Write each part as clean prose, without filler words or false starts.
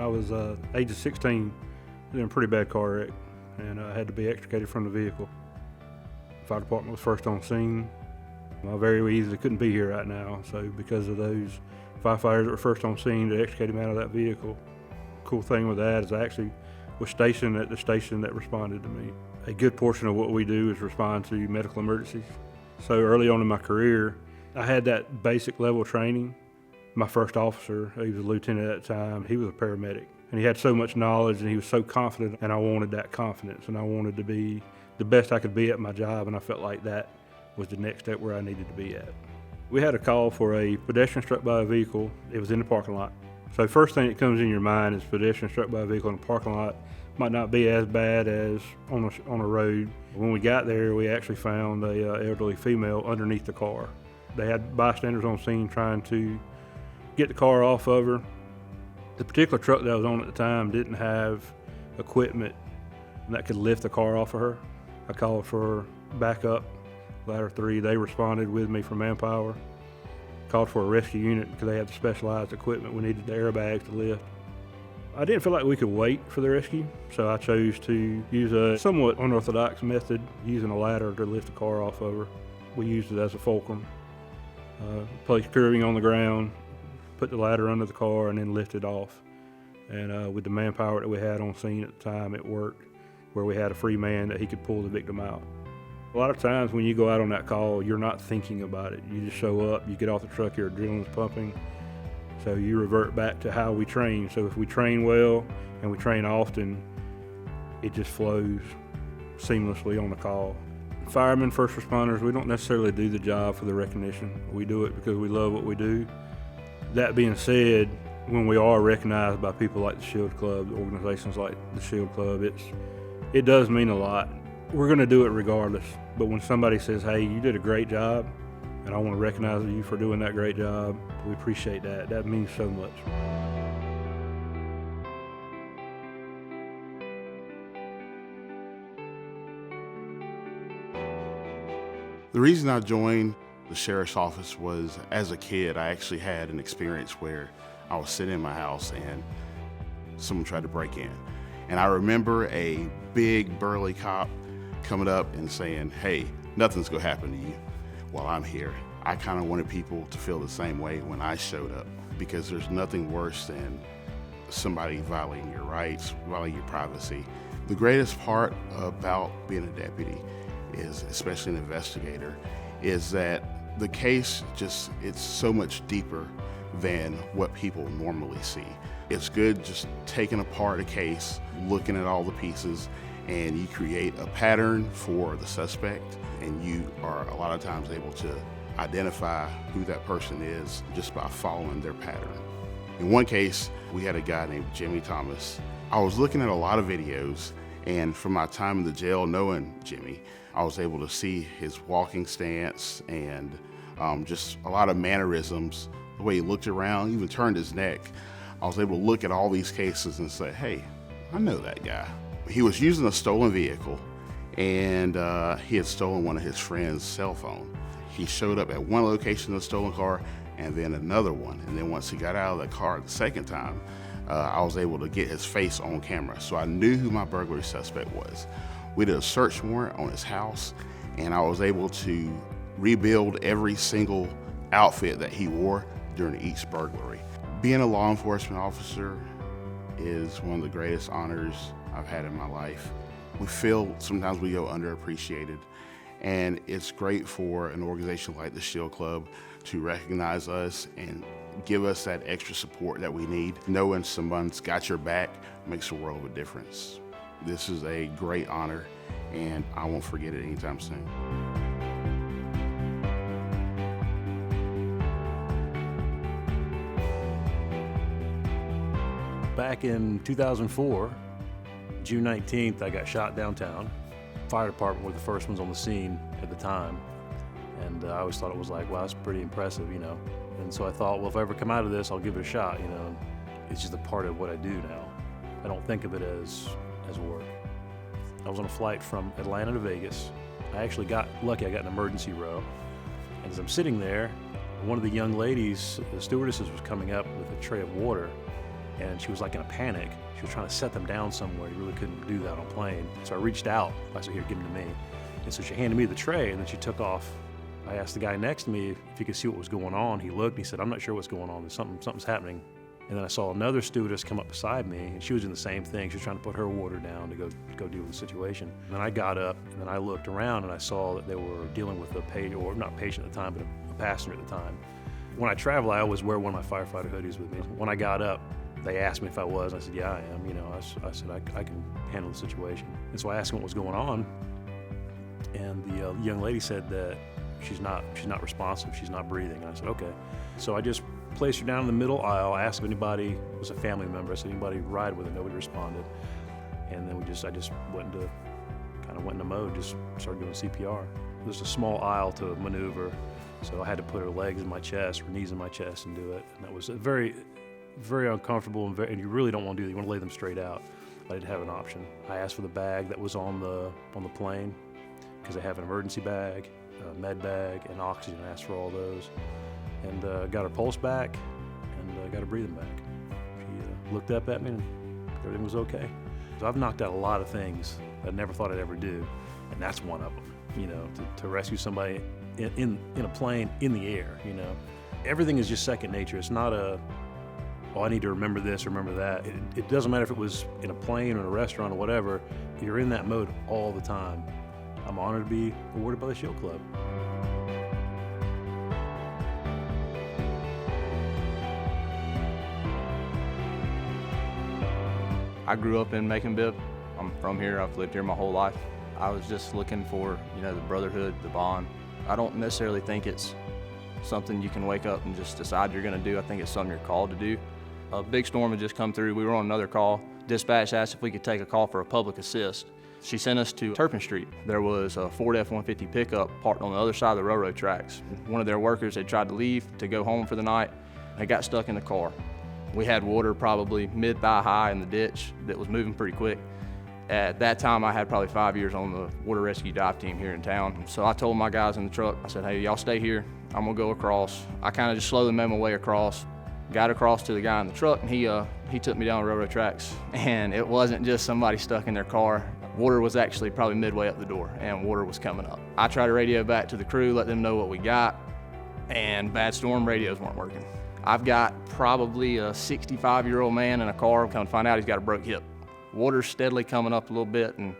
I was age of 16, in a pretty bad car wreck, and I had to be extricated from the vehicle. The fire department was first on scene. I very easily couldn't be here right now, so because of those firefighters that were first on scene to extricate him out of that vehicle. Cool thing with that is I actually was stationed at the station that responded to me. A good portion of what we do is respond to medical emergencies. So early on in my career, I had that basic level training. My first officer, he was a lieutenant at the time, he was a paramedic. And he had so much knowledge and he was so confident, and I wanted that confidence, and I wanted to be the best I could be at my job, and I felt like that was the next step where I needed to be at. We had a call for a pedestrian struck by a vehicle. It was in the parking lot. So first thing that comes in your mind is pedestrian struck by a vehicle in the parking lot. Might not be as bad as on a road. When we got there, we actually found a elderly female underneath the car. They had bystanders on scene trying to get the car off of her. The particular truck that I was on at the time didn't have equipment that could lift the car off of her. I called for backup, ladder 3. They responded with me for manpower. Called for a rescue unit because they had the specialized equipment. We needed the airbags to lift. I didn't feel like we could wait for the rescue, so I chose to use a somewhat unorthodox method, using a ladder to lift the car off of her. We used it as a fulcrum. Placed curving on the ground, put the ladder under the car, and then lifted off. And with the manpower that we had on scene at the time, it worked, where we had a free man that he could pull the victim out. A lot of times when you go out on that call, you're not thinking about it. You just show up, you get off the truck, your adrenaline's pumping. So you revert back to how we train. So if we train well and we train often, it just flows seamlessly on the call. Firemen, first responders, we don't necessarily do the job for the recognition. We do it because we love what we do. That being said, when we are recognized by people like the Shield Club, organizations like the Shield Club, it does mean a lot. We're going to do it regardless. But when somebody says, hey, you did a great job, and I want to recognize you for doing that great job, we appreciate that. That means so much. The reason I joined the sheriff's office was, as a kid, I actually had an experience where I was sitting in my house and someone tried to break in. And I remember a big burly cop coming up and saying, hey, nothing's gonna happen to you while I'm here. I kind of wanted people to feel the same way when I showed up, because there's nothing worse than somebody violating your rights, violating your privacy. The greatest part about being a deputy is, especially an investigator, is that the case it's so much deeper than what people normally see. It's good just taking apart a case, looking at all the pieces, and you create a pattern for the suspect, and you are a lot of times able to identify who that person is just by following their pattern. In one case, we had a guy named Jimmy Thomas. I was looking at a lot of videos, and from my time in the jail knowing Jimmy, I was able to see his walking stance and just a lot of mannerisms, the way he looked around, even turned his neck. I was able to look at all these cases and say, hey, I know that guy. He was using a stolen vehicle, and he had stolen one of his friend's cell phone. He showed up at one location in the stolen car and then another one. And then once he got out of the car the second time, I was able to get his face on camera. So I knew who my burglary suspect was. We did a search warrant on his house, and I was able to rebuild every single outfit that he wore during each burglary. Being a law enforcement officer is one of the greatest honors I've had in my life. We feel sometimes we go underappreciated, and it's great for an organization like the Shield Club to recognize us and give us that extra support that we need. Knowing someone's got your back makes a world of a difference. This is a great honor, and I won't forget it anytime soon. Back in 2004, June 19th, I got shot downtown. Fire department were the first ones on the scene at the time. And I always thought it was like, wow, that's pretty impressive, you know. And so I thought, well, if I ever come out of this, I'll give it a shot, you know. It's just a part of what I do now. I don't think of it as work. I was on a flight from Atlanta to Vegas. I actually got lucky, I got an emergency row. And as I'm sitting there, one of the young ladies, the stewardesses, was coming up with a tray of water. and she was like in a panic. She was trying to set them down somewhere. You really couldn't do that on a plane. So I reached out. I said, here, give them to me. And so she handed me the tray, and then she took off. I asked the guy next to me if he could see what was going on. He looked, and he said, I'm not sure what's going on. Something's happening. And then I saw another stewardess come up beside me, and she was doing the same thing. She was trying to put her water down to go deal with the situation. And then I got up, and then I looked around, and I saw that they were dealing with or not patient at the time, but a passenger at the time. When I travel, I always wear one of my firefighter hoodies with me. When I got up, they asked me if I was. I said, yeah, I am. I said, I can handle the situation. And so I asked them what was going on, and the young lady said that she's not responsive, she's not breathing. And I said, okay. So I just placed her down in the middle aisle. I asked if anybody was a family member. I said, anybody ride with her? Nobody responded. And then I just went into mode, just started doing CPR. There's a small aisle to maneuver, so I had to put her legs in my chest, her knees in my chest, and do it. And that was very, very uncomfortable, and you really don't want to do that. You want to lay them straight out. I didn't have an option. I asked for the bag that was on the plane, because they have an emergency bag, a med bag, and oxygen. I asked for all those, and got her pulse back, and got her breathing back. She looked up at me, and everything was okay. So I've knocked out a lot of things that I never thought I'd ever do, and that's one of them. To rescue somebody in a plane in the air. Everything is just second nature. It's not I need to remember this, remember that. It doesn't matter if it was in a plane or in a restaurant or whatever. You're in that mode all the time. I'm honored to be awarded by the Shield Club. I grew up in Macon-Bibb. I'm from here. I've lived here my whole life. I was just looking for, the brotherhood, the bond. I don't necessarily think it's something you can wake up and just decide you're going to do. I think it's something you're called to do. A big storm had just come through. We were on another call. Dispatch asked if we could take a call for a public assist. She sent us to Turpin Street. There was a Ford F-150 pickup parked on the other side of the railroad tracks. One of their workers had tried to leave to go home for the night. They got stuck in the car. We had water probably mid-thigh high in the ditch that was moving pretty quick. At that time, I had probably 5 years on the water rescue dive team here in town. So I told my guys in the truck, I said, hey, y'all stay here. I'm gonna go across. I kind of just slowly made my way across, got across to the guy in the truck, and he took me down the railroad tracks. And it wasn't just somebody stuck in their car. Water was actually probably midway up the door, and water was coming up. I tried to radio back to the crew, let them know what we got, and bad storm radios weren't working. I've got probably a 65-year-old man in a car. Come to find out he's got a broke hip. Water's steadily coming up a little bit, and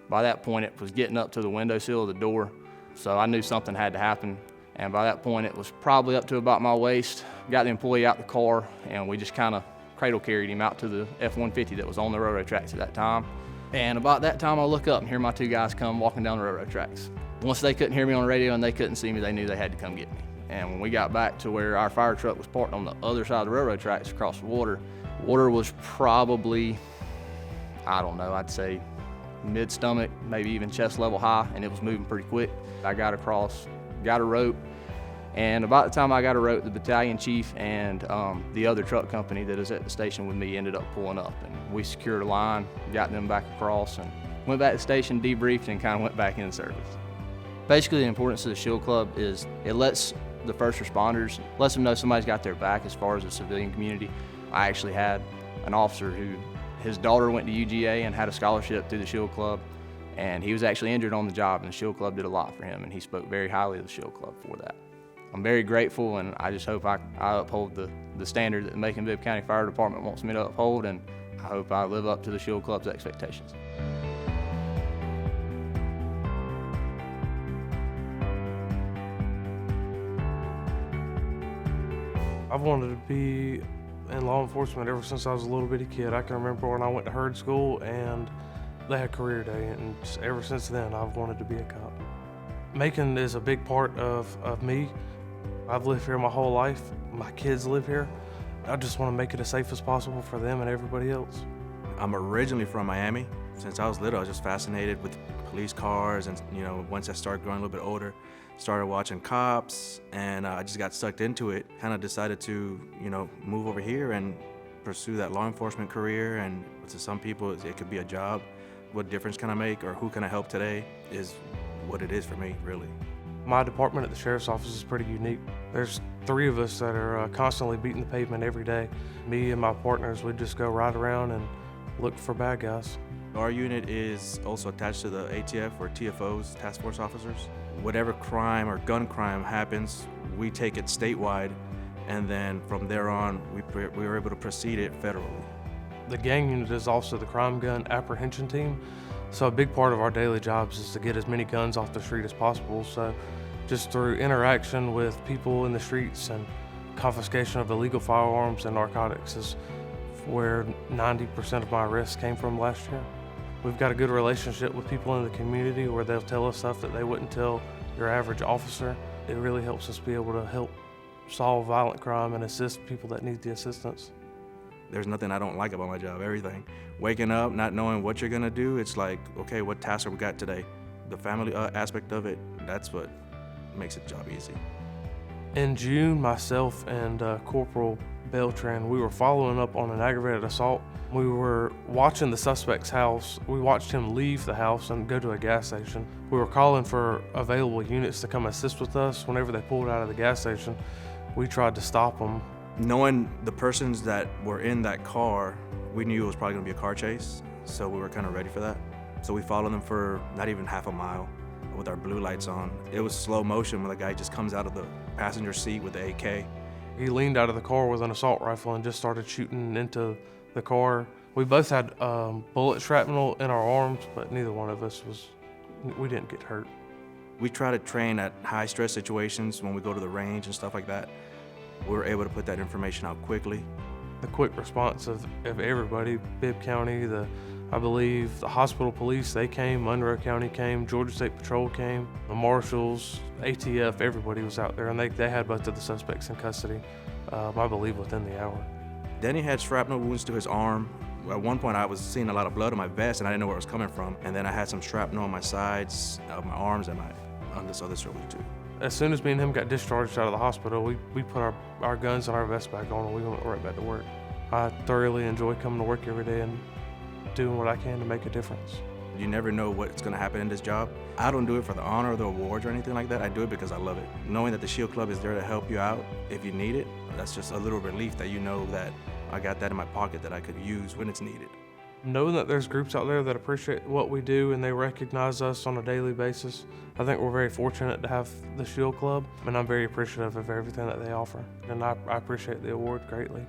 by that point it was getting up to the windowsill of the door. So I knew something had to happen, and by that point it was probably up to about my waist. Got the employee out the car, and we just kind of cradle carried him out to the F-150 that was on the railroad tracks at that time. And about that time I look up and hear my two guys come walking down the railroad tracks. Once they couldn't hear me on the radio and they couldn't see me, they knew they had to come get me. And when we got back to where our fire truck was parked on the other side of the railroad tracks across the water was probably, I don't know, I'd say mid-stomach, maybe even chest level high, and it was moving pretty quick. I got across, got a rope, and about the time I got a rope, the battalion chief and the other truck company that is at the station with me ended up pulling up, and we secured a line, got them back across, and went back to the station, debriefed, and kind of went back in service. Basically, the importance of the Shield Club is it lets the first responders, lets them know somebody's got their back as far as the civilian community. I actually had an officer who, his daughter went to UGA and had a scholarship through the Shield Club, and he was actually injured on the job, and the Shield Club did a lot for him, and he spoke very highly of the Shield Club for that. I'm very grateful, and I just hope I uphold the standard that the Macon-Bibb County Fire Department wants me to uphold, and I hope I live up to the Shield Club's expectations. I've wanted to be in law enforcement ever since I was a little bitty kid. I can remember when I went to herd school and they had career day, and ever since then I've wanted to be a cop. Macon is a big part of me. I've lived here my whole life. My kids live here. I just want to make it as safe as possible for them and everybody else. I'm originally from Miami. Since I was little, I was just fascinated with police cars, and once I started growing a little bit older, started watching Cops, and I just got sucked into it. Kind of decided to, move over here and pursue that law enforcement career. And to some people, it could be a job. What difference can I make, or who can I help today is what it is for me, really. My department at the sheriff's office is pretty unique. There's 3 of us that are constantly beating the pavement every day. Me and my partners, we just go right around and look for bad guys. Our unit is also attached to the ATF or TFOs, task force officers. Whatever crime or gun crime happens, we take it statewide, and then from there on, we were able to proceed it federally. The gang unit is also the crime gun apprehension team. So a big part of our daily jobs is to get as many guns off the street as possible. So just through interaction with people in the streets and confiscation of illegal firearms and narcotics is where 90% of my arrests came from last year. We've got a good relationship with people in the community where they'll tell us stuff that they wouldn't tell your average officer. It really helps us be able to help solve violent crime and assist people that need the assistance. There's nothing I don't like about my job, everything. Waking up, not knowing what you're gonna do, it's like, okay, what task have we got today? The family aspect of it, that's what makes the job easy. In June, myself and Corporal Beltran, we were following up on an aggravated assault. We were watching the suspect's house. We watched him leave the house and go to a gas station. We were calling for available units to come assist with us. Whenever they pulled out of the gas station, we tried to stop them. Knowing the persons that were in that car, we knew it was probably gonna be a car chase, so we were kind of ready for that. So we followed them for not even half a mile with our blue lights on. It was slow motion when the guy just comes out of the passenger seat with the AK. He leaned out of the car with an assault rifle and just started shooting into the car. We both had bullet shrapnel in our arms, but neither one of us we didn't get hurt. We try to train at high stress situations when we go to the range and stuff like that. We were able to put that information out quickly. The quick response of everybody, Bibb County, I believe the hospital police, they came, Monroe County came, Georgia State Patrol came, the marshals, ATF, everybody was out there, and they had both of the suspects in custody, I believe within the hour. Denny had shrapnel wounds to his arm. At one point I was seeing a lot of blood on my vest and I didn't know where it was coming from. And then I had some shrapnel on my sides, my arms, and on this other shoulder too. As soon as me and him got discharged out of the hospital, we put our guns and our vest back on and we went right back to work. I thoroughly enjoy coming to work every day and doing what I can to make a difference. You never know what's gonna happen in this job. I don't do it for the honor or the awards or anything like that. I do it because I love it. Knowing that the Shield Club is there to help you out if you need it, that's just a little relief that you know that I got that in my pocket that I could use when it's needed. Knowing that there's groups out there that appreciate what we do and they recognize us on a daily basis, I think we're very fortunate to have the Shield Club, and I'm very appreciative of everything that they offer, and I appreciate the award greatly.